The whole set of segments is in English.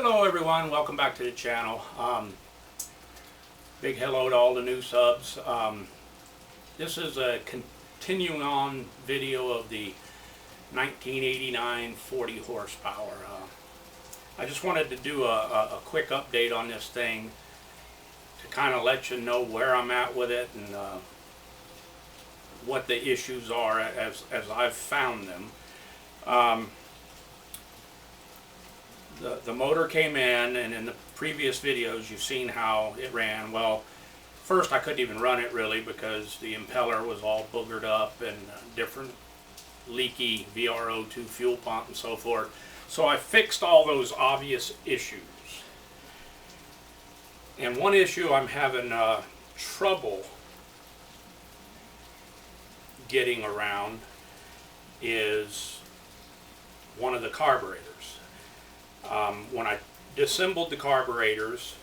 Hello everyone, welcome back to the channel. Big hello to all the new subs. This is a continuing on video of the 1989 40 horsepower. I just wanted to do a quick update on this thing to kind of let you know where I'm at with it and what the issues are as I've found them. The motor came in, and in the previous videos you've seen how it ran. Well, first I couldn't even run it really because the impeller was all boogered up and different leaky VRO2 fuel pump and so forth. So I fixed all those obvious issues. And one issue I'm having trouble getting around is one of the carburetors. When I disassembled the carburetors,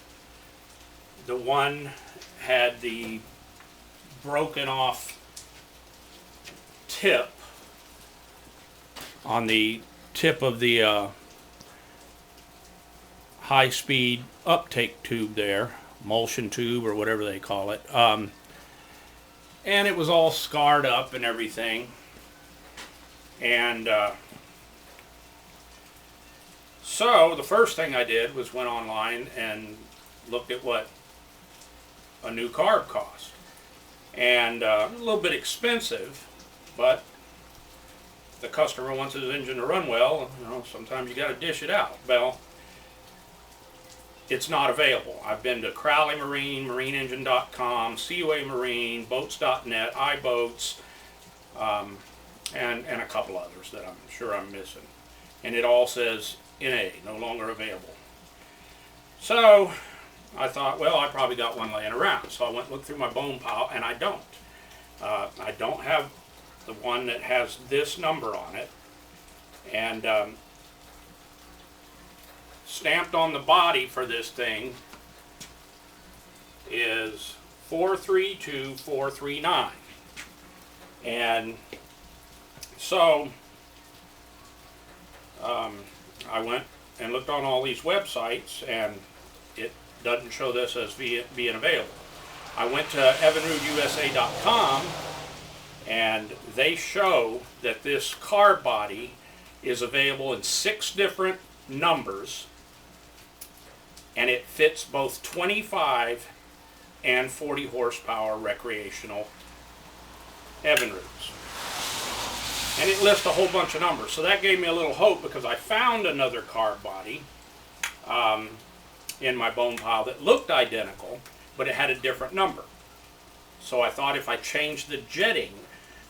the one had the broken off tip on the tip of the high-speed uptake tube there, emulsion tube or whatever they call it, and it was all scarred up and everything. And so the first thing I did was went online and looked at what a new carb cost. And a little bit expensive, but if the customer wants his engine to run well, you know, sometimes you got to dish it out. Well, it's not available. I've been to Crowley Marine, MarineEngine.com, Seaway Marine, Boats.net, iBoats, and a couple others that I'm sure I'm missing. And it all says NA, no longer available. So I thought, well, I probably got one laying around. So I went and looked through my bone pile, and I don't. I don't have the one that has this number on it. And stamped on the body for this thing is 432439. And so I went and looked on all these websites, and it doesn't show this as being available. I went to evinrudeusa.com, and they show that this carb body is available in 6 different numbers, and it fits both 25 and 40 horsepower recreational Evinrudes. And it lists a whole bunch of numbers. So that gave me a little hope, because I found another carb body in my bone pile that looked identical, but it had a different number. So I thought if I changed the jetting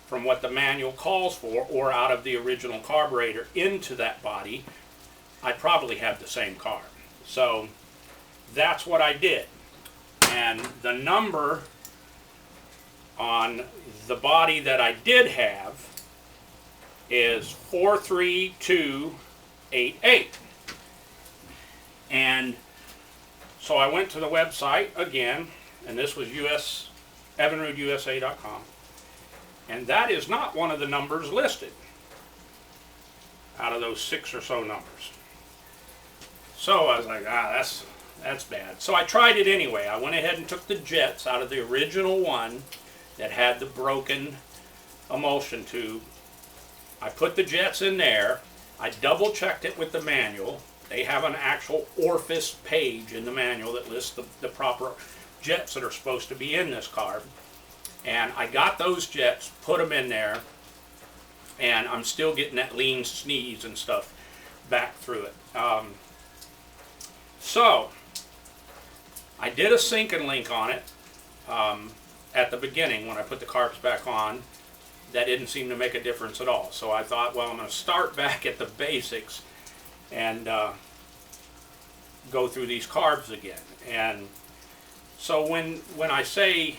from what the manual calls for, or out of the original carburetor into that body, I'd probably have the same carb. So that's what I did. And the number on the body that I did have is 43288. And so I went to the website again, and this was evinrudeusa.com, and that is not one of the numbers listed out of those 6 or so numbers. So I was like, that's bad. So I tried it anyway. I went ahead and took the jets out of the original one that had the broken emulsion tube. I put the jets in there. I double checked it with the manual. They have an actual orifice page in the manual that lists the proper jets that are supposed to be in this carb. And I got those jets, put them in there, and I'm still getting that lean sneeze and stuff back through it. So I did a sync and link on it at the beginning when I put the carbs back on. That didn't seem to make a difference at all. So I thought, well, I'm going to start back at the basics and go through these carbs again. And so when I say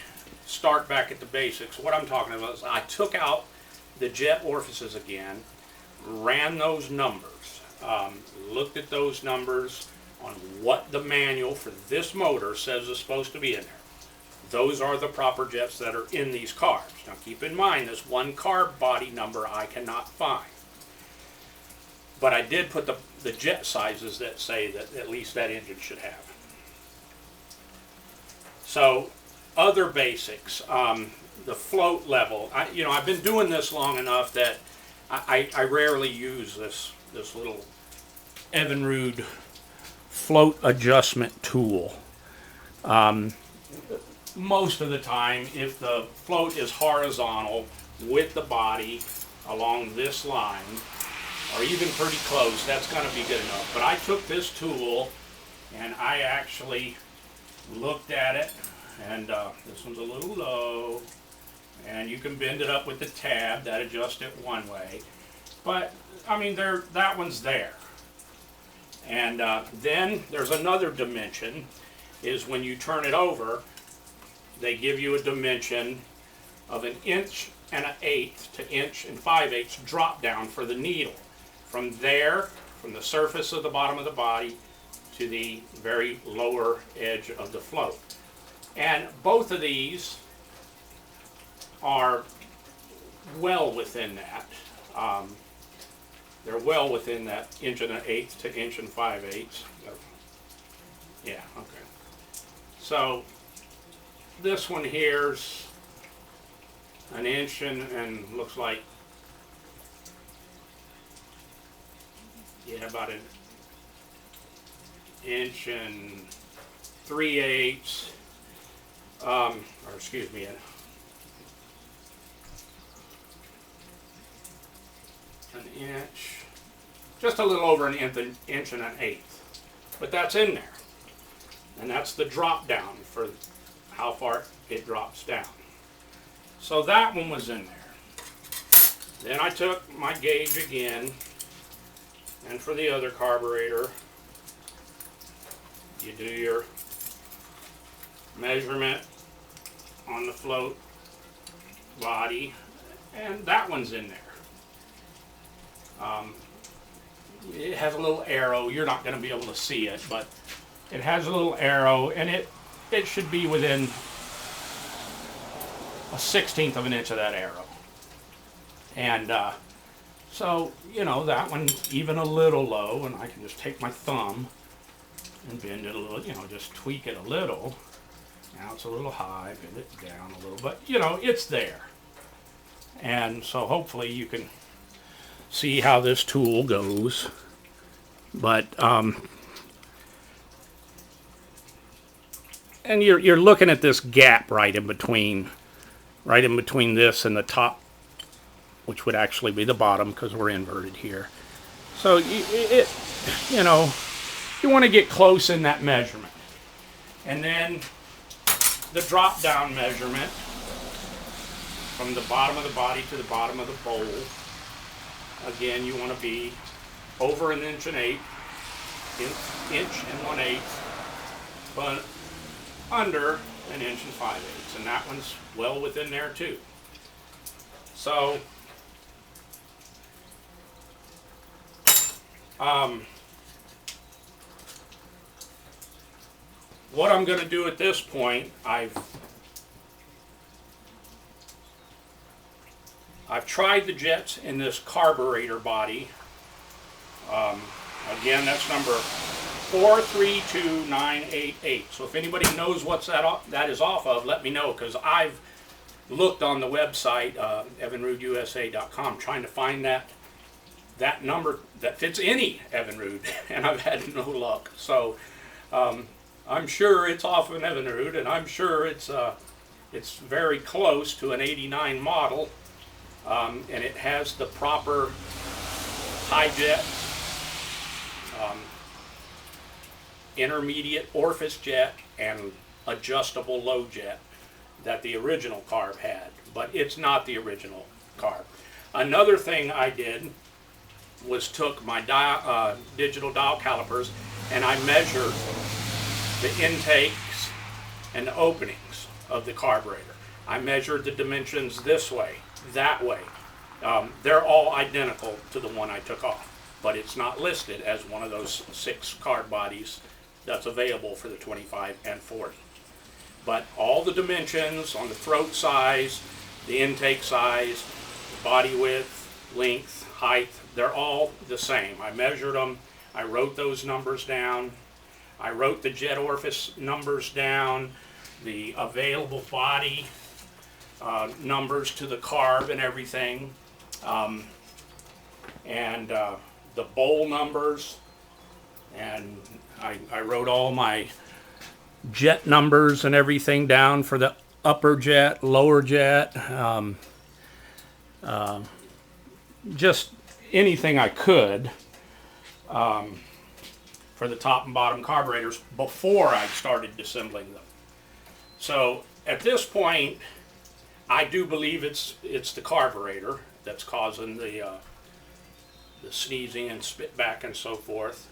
start back at the basics, what I'm talking about is I took out the jet orifices again, ran those numbers, looked at those numbers on what the manual for this motor says is supposed to be in there. Those are the proper jets that are in these carbs. Now keep in mind, this one carb body number I cannot find. but I did put the jet sizes that say that at least that engine should have. So other basics, the float level. I've been doing this long enough that I rarely use this little Evinrude float adjustment tool. Most of the time, if the float is horizontal with the body along this line, or even pretty close, that's going to be good enough. But I took this tool and I actually looked at it, and this one's a little low, and you can bend it up with the tab that adjusts it one way. But I mean, that one's there. And then there's another dimension, is when you turn it over, they give you a dimension of 1 1/8 to 1 5/8 drop down for the needle. From there, from the surface of the bottom of the body to the very lower edge of the float. And both of these are well within that. They're well within that 1 1/8 to 1 5/8. Yeah, okay. So this one here's 1 inch and looks like, yeah, about 1 3/8, or excuse me, 1 inch, just a little over 1 inch and 1/8. But that's in there. And that's the drop down for how far it drops down. So that one was in there. Then I took my gauge again, and for the other carburetor, you do your measurement on the float body, and that one's in there. It has a little arrow. You're not going to be able to see it, but it has a little arrow, and it should be within 1/16 of an inch of that arrow. And so, that one's even a little low, and I can just take my thumb and bend it a little, just tweak it a little. Now it's a little high, bend it down a little, but it's there. And so hopefully you can see how this tool goes. But and you're looking at this gap right in between this and the top, which would actually be the bottom because we're inverted here. So you want to get close in that measurement. And then the drop down measurement from the bottom of the body to the bottom of the bowl. Again, you want to be over 1 1/8 inch and 1/8, but under 1 5/8, and that one's well within there too. So what I'm going to do at this point, I've tried the jets in this carburetor body. Again, that's number 432988. So if anybody knows what's that is off of, let me know, because I've looked on the website, evinrudeusa.com, trying to find that number that fits any Evinrude, and I've had no luck. So I'm sure it's off of an Evinrude, and I'm sure it's very close to an 89 model, and it has the proper high jet, intermediate orifice jet, and adjustable low jet that the original carb had, but it's not the original carb. Another thing I did was took my digital dial calipers and I measured the intakes and the openings of the carburetor. I measured the dimensions this way, that way. They're all identical to the one I took off, but it's not listed as one of those 6 carb bodies that's available for the 25 and 40. But all the dimensions on the throat size, the intake size, body width, length, height, they're all the same. I measured them. I wrote those numbers down. I wrote the jet orifice numbers down, the available body numbers to the carb and everything, and the bowl numbers, and I wrote all my jet numbers and everything down for the upper jet, lower jet, just anything I could for the top and bottom carburetors before I started assembling them. So at this point, I do believe it's the carburetor that's causing the sneezing and spit back and so forth.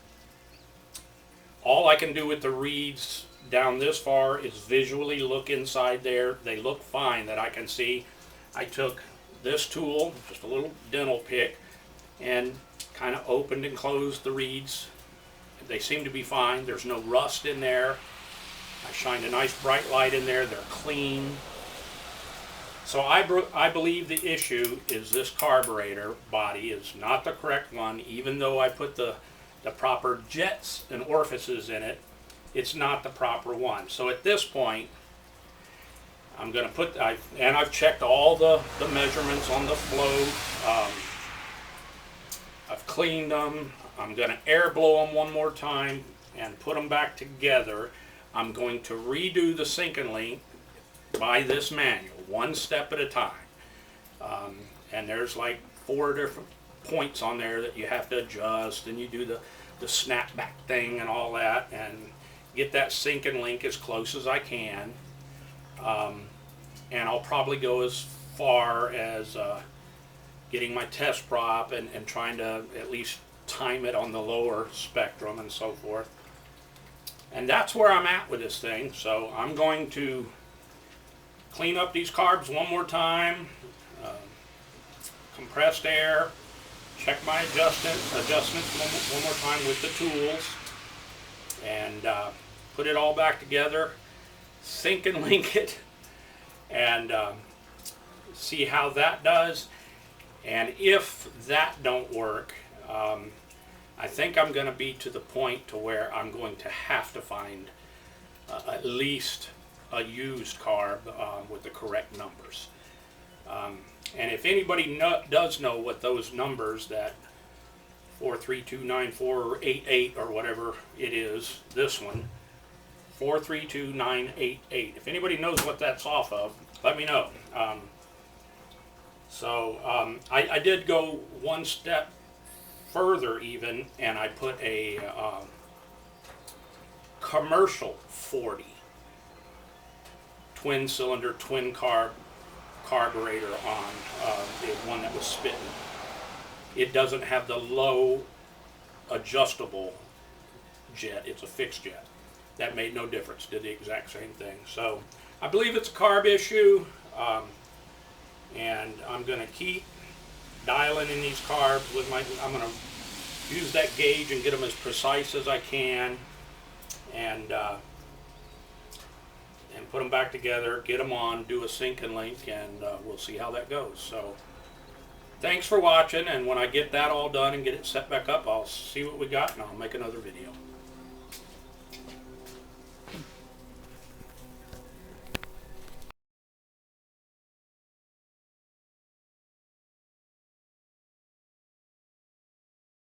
All I can do with the reeds down this far is visually look inside there. They look fine that I can see. I took this tool, just a little dental pick, and kind of opened and closed the reeds. They seem to be fine. There's no rust in there. I shined a nice bright light in there. They're clean. So I believe the issue is this carburetor body is not the correct one. Even though I put the proper jets and orifices in it, it's not the proper one. So at this point, I'm going to put, I've checked all the measurements on the flow. I've cleaned them. I'm going to air blow them one more time and put them back together. I'm going to redo the sink and link by this manual, one step at a time. And there's like 4 different points on there that you have to adjust, and you do the snapback thing and all that, and get that sink and link as close as I can. And I'll probably go as far as getting my test prop and trying to at least time it on the lower spectrum and so forth. And that's where I'm at with this thing. So I'm going to clean up these carbs one more time, compressed air, check my adjustments one more time with the tools, and put it all back together, sink and link it, and see how that does. And if that don't work, I think I'm going to be to the point to where I'm going to have to find at least a used carb with the correct numbers. And if anybody does know what those numbers, that 43294 or 88 or whatever it is, this one, 432988, if anybody knows what that's off of, let me know. I did go one step further even, and I put a commercial 40 twin cylinder, twin carburetor on the one that was spitting. It doesn't have the low adjustable jet, it's a fixed jet. That made no difference, did the exact same thing. So I believe it's a carb issue, and I'm going to keep dialing in these carbs with I'm going to use that gauge and get them as precise as I can, and put them back together, get them on, do a sink and link, and we'll see how that goes. So thanks for watching, and when I get that all done and get it set back up, I'll see what we got, and I'll make another video.